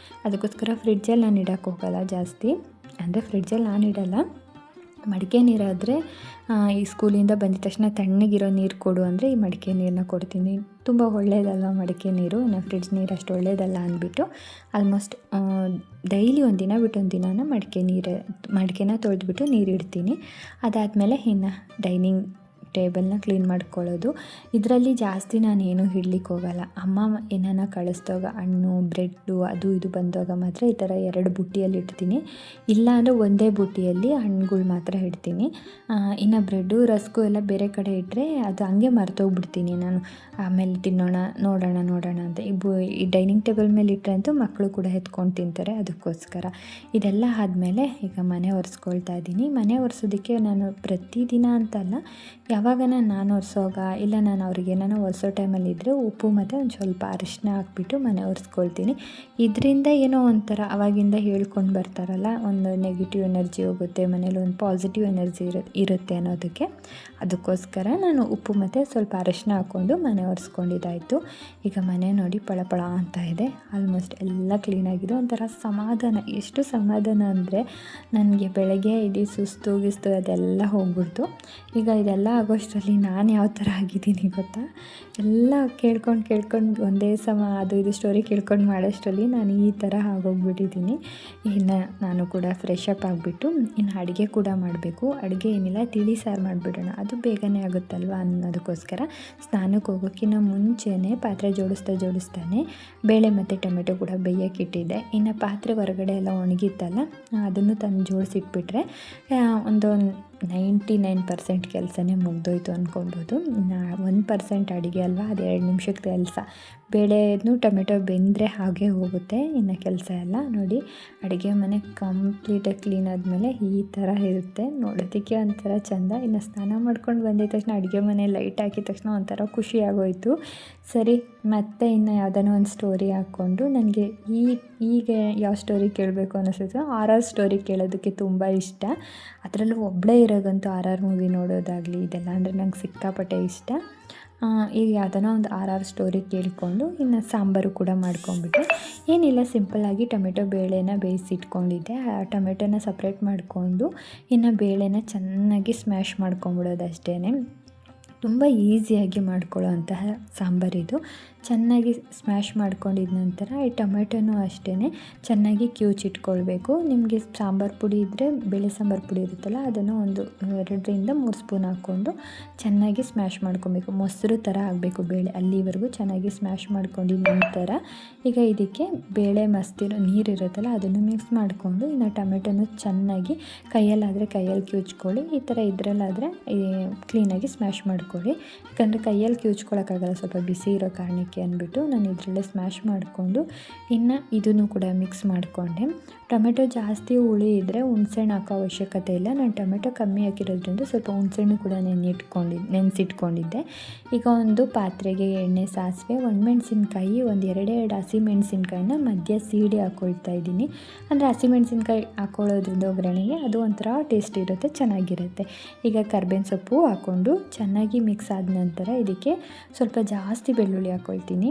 ಅದಕ್ಕೋಸ್ಕರ ಫ್ರಿಡ್ಜಲ್ಲಿ ನಾನು ಇಡೋಕ್ಕೆ ಹೋಗಲ್ಲ ಜಾಸ್ತಿ. ಅಂದರೆ ಫ್ರಿಡ್ಜಲ್ಲಿ ನಾನು ಇಡಲ್ಲ, ಮಡಿಕೆ ನೀರಾದರೆ ಈ ಸ್ಕೂಲಿಂದ ಬಂದಿದ ತಕ್ಷಣ ತಣ್ಣಗಿರೋ ನೀರು ಕೊಡು ಅಂದರೆ ಈ ಮಡಿಕೆ ನೀರನ್ನ ಕೊಡ್ತೀನಿ. ತುಂಬ ಒಳ್ಳೆಯದಲ್ವ ಮಡಿಕೆ ನೀರು, ನಾವು ಫ್ರಿಡ್ಜ್ ನೀರು ಅಷ್ಟು ಒಳ್ಳೆಯದಲ್ಲ ಅಂದ್ಬಿಟ್ಟು ಆಲ್ಮೋಸ್ಟ್ ಡೈಲಿ ಒಂದು ದಿನ ಬಿಟ್ಟು ಒಂದು ದಿನ ಮಡಿಕೆನ ತೊಳೆದ್ಬಿಟ್ಟು ನೀರಿಡ್ತೀನಿ. ಅದಾದಮೇಲೆ ಇನ್ನು ಡೈನಿಂಗ್ ಟೇಬಲ್ನ ಕ್ಲೀನ್ ಮಾಡ್ಕೊಳ್ಳೋದು. ಇದರಲ್ಲಿ ಜಾಸ್ತಿ ನಾನೇನು ಇಡ್ಲಿಕ್ಕೆ ಹೋಗಲ್ಲ. ಅಮ್ಮ ಏನಾನ ಕಳಿಸ್ದಾಗ ಹಣ್ಣು ಬ್ರೆಡ್ಡು ಅದು ಇದು ಬಂದಾಗ ಮಾತ್ರ ಈ ಥರ 2 ಬುಟ್ಟಿಯಲ್ಲಿ ಇಡ್ತೀನಿ. ಇಲ್ಲ ಅಂದರೆ ಒಂದೇ ಬುಟ್ಟಿಯಲ್ಲಿ ಹಣ್ಣುಗಳು ಮಾತ್ರ ಇಡ್ತೀನಿ. ಇನ್ನು ಬ್ರೆಡ್ಡು ರಸ್ಕು ಎಲ್ಲ ಬೇರೆ ಕಡೆ ಇಟ್ಟರೆ ಅದು ಹಂಗೆ ಮರ್ತೋಗ್ಬಿಡ್ತೀನಿ ನಾನು. ಆಮೇಲೆ ನೋಡೋಣ ಅಂತ ಈ ಡೈನಿಂಗ್ ಟೇಬಲ್ ಮೇಲೆ ಇಟ್ಟರೆ ಅಂತೂ ಮಕ್ಕಳು ಕೂಡ ಎತ್ಕೊಂಡು ತಿಂತಾರೆ. ಅದಕ್ಕೋಸ್ಕರ ಇದೆಲ್ಲ ಆದಮೇಲೆ ಈಗ ಮನೆ ಒರೆಸ್ಕೊಳ್ತಾ ಇದ್ದೀನಿ. ಮನೆ ಒರೆಸೋದಕ್ಕೆ ನಾನು ಪ್ರತಿದಿನ ಅಂತಲ್ಲ, ಯಾವಾಗ ನಾನು ಒರೆಸೋವಾಗ ಇಲ್ಲ ನಾನು ಅವ್ರಿಗೆ ಏನಾನ ಒರೆಸೋ ಟೈಮಲ್ಲಿ ಇದ್ದರೆ ಉಪ್ಪು ಮತ್ತು ಒಂದು ಸ್ವಲ್ಪ ಅರಿಶಿನ ಹಾಕ್ಬಿಟ್ಟು ಮನೆ ಒರೆಸ್ಕೊಳ್ತೀನಿ. ಇದರಿಂದ ಏನೋ ಒಂಥರ ಅವಾಗಿಂದ ಹೇಳ್ಕೊಂಡು ಬರ್ತಾರಲ್ಲ, ಒಂದು ನೆಗೆಟಿವ್ ಎನರ್ಜಿ ಹೋಗುತ್ತೆ ಮನೇಲಿ, ಒಂದು ಪಾಸಿಟಿವ್ ಎನರ್ಜಿ ಇರುತ್ತೆ ಅನ್ನೋದಕ್ಕೆ. ಅದಕ್ಕೋಸ್ಕರ ನಾನು ಉಪ್ಪು ಮತ್ತು ಸ್ವಲ್ಪ ಅರಿಶಿನ ಹಾಕ್ಕೊಂಡು ಮನೆ ಒರೆಸ್ಕೊಂಡಿದ್ದಾಯಿತು. ಈಗ ಮನೆ ನೋಡಿ ಪಳಪಳ ಅಂತ ಇದೆ. ಆಲ್ಮೋಸ್ಟ್ ಎಲ್ಲ ಕ್ಲೀನಾಗಿದೆ. ಒಂಥರ ಸಮಾಧಾನ, ಎಷ್ಟು ಸಮಾಧಾನ ಅಂದರೆ ನನಗೆ ಬೆಳಗ್ಗೆ ಇದು ಸುಸ್ತು ಅದೆಲ್ಲ ಹೋಗ್ಬಿಡ್ತು. ಈಗ ಇದೆಲ್ಲ ಆಗೋಷ್ಟರಲ್ಲಿ ನಾನು ಯಾವ ಥರ ಆಗಿದ್ದೀನಿ ಗೊತ್ತಾ, ಎಲ್ಲ ಕೇಳ್ಕೊಂಡು ಒಂದೇ ಸಮ ಅದು ಇದು ಸ್ಟೋರಿ ಕೇಳ್ಕೊಂಡು ಮಾಡೋಷ್ಟರಲ್ಲಿ ನಾನು ಈ ಥರ ಆಗೋಗ್ಬಿಟ್ಟಿದ್ದೀನಿ. ಇನ್ನು ನಾನು ಕೂಡ ಫ್ರೆಶ್ ಅಪ್ ಆಗಿಬಿಟ್ಟು ಇನ್ನು ಅಡುಗೆ ಕೂಡ ಮಾಡಬೇಕು. ಅಡುಗೆ ಏನಿಲ್ಲ, ತಿಳಿ ಸಾರು ಮಾಡಿಬಿಡೋಣ, ಅದು ಬೇಗನೆ ಆಗುತ್ತಲ್ವ ಅನ್ನೋದಕ್ಕೋಸ್ಕರ ಸ್ನಾನಕ್ಕೆ ಹೋಗೋಕ್ಕಿಂತ ಮುಂಚೆನೇ ಪಾತ್ರೆ ಜೋಡಿಸ್ತಾನೆ ಬೇಳೆ ಮತ್ತು ಟೊಮೆಟೊ ಕೂಡ ಬೇಯೋಕ್ಕಿಟ್ಟಿದ್ದೆ. ಇನ್ನು ಪಾತ್ರೆ ಹೊರಗಡೆ ಎಲ್ಲ ಒಣಗಿತ್ತಲ್ಲ ಅದನ್ನು ತಂದು ಜೋಡಿಸಿಟ್ಬಿಟ್ರೆ ಒಂದು 99% ಕೆಲಸನೇ ಮುಗ್ದೋಯ್ತು ಅಂದ್ಕೊಬೋದು. 1% ಅಡುಗೆ ಅಲ್ವಾ, ಅದು 2 ನಿಮಿಷಕ್ಕೆ ಕೆಲಸ. ಬೇಳೆನು ಟೊಮೆಟೊ ಬೆಂದರೆ ಹಾಗೆ ಹೋಗುತ್ತೆ ಇನ್ನು ಕೆಲಸ ಎಲ್ಲ. ನೋಡಿ ಅಡುಗೆ ಮನೆ ಕಂಪ್ಲೀಟಾಗಿ ಕ್ಲೀನ್ ಆದಮೇಲೆ ಈ ಥರ ಇರುತ್ತೆ, ನೋಡೋದಕ್ಕೆ ಒಂಥರ ಚೆಂದ. ಇನ್ನು ಸ್ನಾನ ಮಾಡ್ಕೊಂಡು ಬಂದಿದ ತಕ್ಷಣ ಅಡುಗೆ ಮನೆ ಲೈಟ್ ಹಾಕಿದ ತಕ್ಷಣ ಒಂಥರ ಖುಷಿ ಆಗೋಯಿತು. ಸರಿ ಮತ್ತೆ ಇನ್ನು ಯಾವುದಾನ ಒಂದು ಸ್ಟೋರಿ ಹಾಕ್ಕೊಂಡು, ನನಗೆ ಈಗ ಯಾವ ಸ್ಟೋರಿ ಕೇಳಬೇಕು ಅನ್ನಿಸುತ್ತೋ ಆರ್ ಸ್ಟೋರಿ ಕೇಳೋದಕ್ಕೆ ತುಂಬ ಇಷ್ಟ. ಅದರಲ್ಲೂ ಒಬ್ಬಳೇ ಇರೋದಂತೂ ಆರ್ ಮೂವಿ ನೋಡೋದಾಗಲಿ ಇದೆಲ್ಲ ಅಂದರೆ ನಂಗೆ ಸಿಕ್ಕಾಪಟ್ಟೆ ಇಷ್ಟ. ಈಗ ಯಾವುದಾನ ಒಂದು ಆರ್ ಸ್ಟೋರಿ ಕೇಳಿಕೊಂಡು ಇನ್ನು ಸಾಂಬಾರು ಕೂಡ ಮಾಡ್ಕೊಂಡ್ಬಿಟ್ಟೆ. ಏನಿಲ್ಲ, ಸಿಂಪಲ್ಲಾಗಿ ಟೊಮೆಟೊ ಬೇಳೆನ ಬೇಯಿಸಿಟ್ಕೊಂಡಿದ್ದೆ. ಆ ಟೊಮೆಟೊನ ಸಪ್ರೇಟ್ ಮಾಡಿಕೊಂಡು ಇನ್ನು ಬೇಳೆನ ಚೆನ್ನಾಗಿ ಸ್ಮ್ಯಾಶ್ ಮಾಡ್ಕೊಂಬಿಡೋದು ಅಷ್ಟೇ. ತುಂಬ ಈಸಿಯಾಗಿ ಮಾಡ್ಕೊಳ್ಳೋ ಅಂತಹ ಸಾಂಬಾರಿದು. ಚೆನ್ನಾಗಿ ಸ್ಮ್ಯಾಶ್ ಮಾಡ್ಕೊಂಡಿದ ನಂತರ ಈ ಟೊಮೆಟೊನೂ ಅಷ್ಟೇ ಚೆನ್ನಾಗಿ ಕಿವುಚಿಟ್ಕೊಳ್ಬೇಕು. ನಿಮಗೆ ಸಾಂಬಾರು ಪುಡಿ ಇದ್ದರೆ ಬೇಳೆ ಸಾಂಬಾರು ಪುಡಿ ಇರುತ್ತಲ್ಲ ಅದನ್ನು ಒಂದು 2-3 ಸ್ಪೂನ್ ಹಾಕ್ಕೊಂಡು ಚೆನ್ನಾಗಿ ಸ್ಮ್ಯಾಶ್ ಮಾಡ್ಕೊಬೇಕು. ಮೊಸರು ಥರ ಆಗಬೇಕು ಬೇಳೆ, ಅಲ್ಲಿವರೆಗೂ ಚೆನ್ನಾಗಿ ಸ್ಮ್ಯಾಶ್ ಮಾಡ್ಕೊಂಡಿದ ನಂತರ ಈಗ ಇದಕ್ಕೆ ಬೇಳೆ ಮಸ್ತಿರೋ ನೀರಿರುತ್ತಲ್ಲ ಅದನ್ನು ಮಿಕ್ಸ್ ಮಾಡಿಕೊಂಡು ಇನ್ನು ಟೊಮೆಟೊನು ಚೆನ್ನಾಗಿ ಕೈಯಲ್ಲಾದರೆ ಕೈಯಲ್ಲಿ ಕಿವುಚ್ಕೊಳ್ಳಿ, ಈ ಥರ ಇದರಲ್ಲಾದರೆ ಕ್ಲೀನಾಗಿ ಸ್ಮ್ಯಾಶ್ ಮಾಡ್ಕೊಳ್ಳಿ. ಯಾಕಂದರೆ ಕೈಯಲ್ಲಿ ಕಿವುಚ್ಕೊಳ್ಳೋಕ್ಕಾಗಲ್ಲ, ಸ್ವಲ್ಪ ಬಿಸಿ ಇರೋ ಕಾರಣಕ್ಕೆ ಅಂದ್ಬಿಟ್ಟು ನಾನು ಇದರಲ್ಲೇ ಸ್ಮ್ಯಾಶ್ ಮಾಡಿಕೊಂಡು ಇನ್ನು ಇದನ್ನು ಕೂಡ ಮಿಕ್ಸ್ ಮಾಡಿಕೊಂಡೆ. ಟೊಮೆಟೊ ಜಾಸ್ತಿ ಹುಳಿ ಇದ್ದರೆ ಹುಣಸೆಹಣ್ಣು ಹಾಕೋ ಅವಶ್ಯಕತೆ ಇಲ್ಲ. ನಾನು ಟೊಮೆಟೊ ಕಮ್ಮಿ ಹಾಕಿರೋದ್ರಿಂದ ಸ್ವಲ್ಪ ಹುಣಸೆಹಣ್ಣು ಕೂಡ ನೆನೆಸಿಟ್ಕೊಂಡಿದ್ದೆ. ಈಗ ಒಂದು ಪಾತ್ರೆಗೆ ಎಣ್ಣೆ, ಸಾಸಿವೆ, ಒಣಮೆಣಸಿನ್ಕಾಯಿ, ಒಂದು 2 ಹಸಿಮೆಣಸಿನ್ಕಾಯಿನ ಮಧ್ಯ ಸೀಡಿ ಹಾಕ್ಕೊಳ್ತಾ ಇದ್ದೀನಿ. ಅಂದರೆ ಹಸಿಮೆಣಸಿನ್ಕಾಯಿ ಹಾಕ್ಕೊಳ್ಳೋದ್ರಿಂದ ಒಗ್ಗರಣೆಗೆ ಅದು ಒಂಥರ ಟೇಸ್ಟ್ ಇರುತ್ತೆ, ಚೆನ್ನಾಗಿರುತ್ತೆ. ಈಗ ಕರ್ಬೇವಿನ ಸೊಪ್ಪು ಹಾಕ್ಕೊಂಡು ಚೆನ್ನಾಗಿ ಮಿಕ್ಸ್ ಆದ ನಂತರ ಇದಕ್ಕೆ ಸ್ವಲ್ಪ ಜಾಸ್ತಿ ಬೆಳ್ಳುಳ್ಳಿ ಹಾಕ್ಕೊಳ್ತೀನಿ.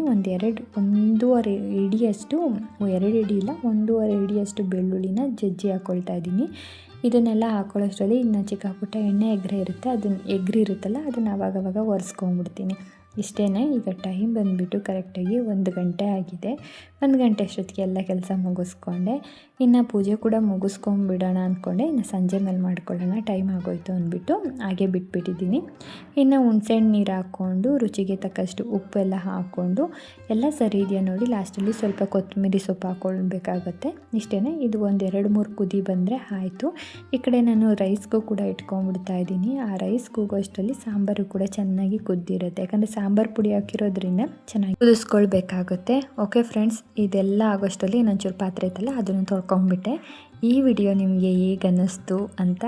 ಒಂದೂವರೆ ಇಡಿಯಷ್ಟು, 2 ಇಡಿ ಇಲ್ಲ 1.5 ಇಡಿಯಷ್ಟು ಬೆಳ್ಳುಳ್ಳಿನ ಜಜ್ಜಿ ಹಾಕ್ಕೊಳ್ತಾ ಇದ್ದೀನಿ. ಇದನ್ನೆಲ್ಲ ಹಾಕ್ಕೊಳ್ಳೋಷ್ಟರಲ್ಲಿ ಇನ್ನು ಚಿಕ್ಕ ಪುಟ್ಟ ಎಣ್ಣೆ ಎಗ್ರಿರುತ್ತಲ್ಲ ಅದನ್ನು ಆವಾಗವಾಗ ಒರೆಸ್ಕೊಂಡ್ಬಿಡ್ತೀನಿ. ಇಷ್ಟೇ. ಈಗ ಟೈಮ್ ಬಂದುಬಿಟ್ಟು ಕರೆಕ್ಟಾಗಿ 1 ಗಂಟೆ ಆಗಿದೆ. 1 ಗಂಟೆ ಅಷ್ಟೊತ್ತಿಗೆ ಎಲ್ಲ ಕೆಲಸ ಮುಗಿಸ್ಕೊಂಡೆ. ಇನ್ನು ಪೂಜೆ ಕೂಡ ಮುಗಿಸ್ಕೊಂಡ್ಬಿಡೋಣ ಅಂದ್ಕೊಂಡೆ. ಇನ್ನು ಸಂಜೆ ಮೇಲೆ ಮಾಡ್ಕೊಳ್ಳೋಣ, ಟೈಮ್ ಆಗೋಯ್ತು ಅಂದ್ಬಿಟ್ಟು ಹಾಗೆ ಬಿಟ್ಬಿಟ್ಟಿದ್ದೀನಿ. ಇನ್ನು ಹುಣಸೆಹಣ್ಣು ನೀರು ಹಾಕ್ಕೊಂಡು ರುಚಿಗೆ ತಕ್ಕಷ್ಟು ಉಪ್ಪೆಲ್ಲ ಹಾಕ್ಕೊಂಡು ಎಲ್ಲ ಸರಿ ಇದೆಯಾ ನೋಡಿ ಲಾಸ್ಟಲ್ಲಿ ಸ್ವಲ್ಪ ಕೊತ್ತಂಬರಿ ಸೊಪ್ಪು ಹಾಕ್ಕೊಳ್ಬೇಕಾಗತ್ತೆ. ಇಷ್ಟೇ. ಇದು ಒಂದು 2-3 ಕುದಿ ಬಂದರೆ ಆಯಿತು. ಈ ಕಡೆ ನಾನು ರೈಸ್ಗೂ ಕೂಡ ಇಟ್ಕೊಂಡ್ಬಿಡ್ತಾ ಇದ್ದೀನಿ. ಆ ರೈಸ್ ಕೂಗೋಷ್ಟರಲ್ಲಿ ಸಾಂಬಾರು ಕೂಡ ಚೆನ್ನಾಗಿ ಕುದ್ದಿರುತ್ತೆ, ಯಾಕಂದರೆ ಸಾಂಬಾರು ಪುಡಿ ಹಾಕಿರೋದ್ರಿಂದ ಚೆನ್ನಾಗಿ ಕುದಿಸ್ಕೊಳ್ಬೇಕಾಗುತ್ತೆ. ಓಕೆ ಫ್ರೆಂಡ್ಸ್, ಇದೆಲ್ಲ ಆಗೋಷ್ಟರಲ್ಲಿ ಇನ್ನೊಂಚೂರು ಪಾತ್ರೆ ಇತ್ತಲ್ಲ ಅದನ್ನು ತೊಳ್ಕೊಂಡ್ಬಿಟ್ಟೆ. ಈ ವಿಡಿಯೋ ನಿಮಗೆ ಹೇಗೆ ಅನ್ನಿಸ್ತು ಅಂತ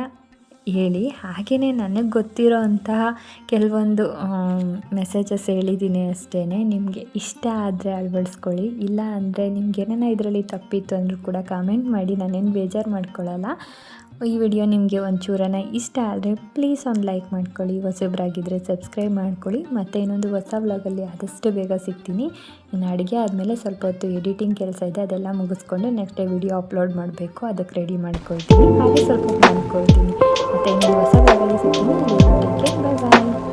ಹೇಳಿ. ಹಾಗೆಯೇ ನನಗೆ ಗೊತ್ತಿರೋ ಅಂತಹ ಕೆಲವೊಂದು ಮೆಸೇಜಸ್ ಹೇಳಿದ್ದೀನಿ ಅಷ್ಟೇ. ನಿಮಗೆ ಇಷ್ಟ ಆದರೆ ಅಳವಡಿಸ್ಕೊಳ್ಳಿ, ಇಲ್ಲ ಅಂದರೆ ನಿಮ್ಗೆ ಏನೇನೋ ಇದರಲ್ಲಿ ತಪ್ಪಿತ್ತು ಅಂದರೂ ಕೂಡ ಕಾಮೆಂಟ್ ಮಾಡಿ, ನಾನೇನು ಬೇಜಾರು ಮಾಡ್ಕೊಳ್ಳಲ್ಲ. ಈ ವಿಡಿಯೋ ನಿಮಗೆ ಒಂಚೂರನ ಇಷ್ಟ ಆದರೆ ಪ್ಲೀಸ್ ಒಂದು ಲೈಕ್ ಮಾಡ್ಕೊಳ್ಳಿ, ಹೊಸಬ್ರಾಗಿದ್ದರೆ ಸಬ್ಸ್ಕ್ರೈಬ್ ಮಾಡ್ಕೊಳ್ಳಿ. ಮತ್ತು ಇನ್ನೊಂದು ಹೊಸ ವ್ಲಾಗಲ್ಲಿ ಆದಷ್ಟು ಬೇಗ ಸಿಗ್ತೀನಿ. ಇನ್ನು ಅಡುಗೆ ಆದಮೇಲೆ ಸ್ವಲ್ಪ ಹೊತ್ತು ಎಡಿಟಿಂಗ್ ಕೆಲಸ ಇದೆ, ಅದೆಲ್ಲ ಮುಗಿಸ್ಕೊಂಡು ನೆಕ್ಸ್ಟ್ ಡೇ ವಿಡಿಯೋ ಅಪ್ಲೋಡ್ ಮಾಡಬೇಕು, ಅದಕ್ಕೆ ರೆಡಿ ಮಾಡ್ಕೊಳ್ತೀನಿ. ಹಾಗೆ ಸ್ವಲ್ಪ ಮಾಡ್ಕೊಳ್ತೀನಿ. ಮತ್ತು ಇನ್ನೊಂದು ಹೊಸ ವ್ಲಾಗಲ್ಲಿ ಸಿಗ್ತೀನಿ. ಬಾಯ್ ಬಾಯ್.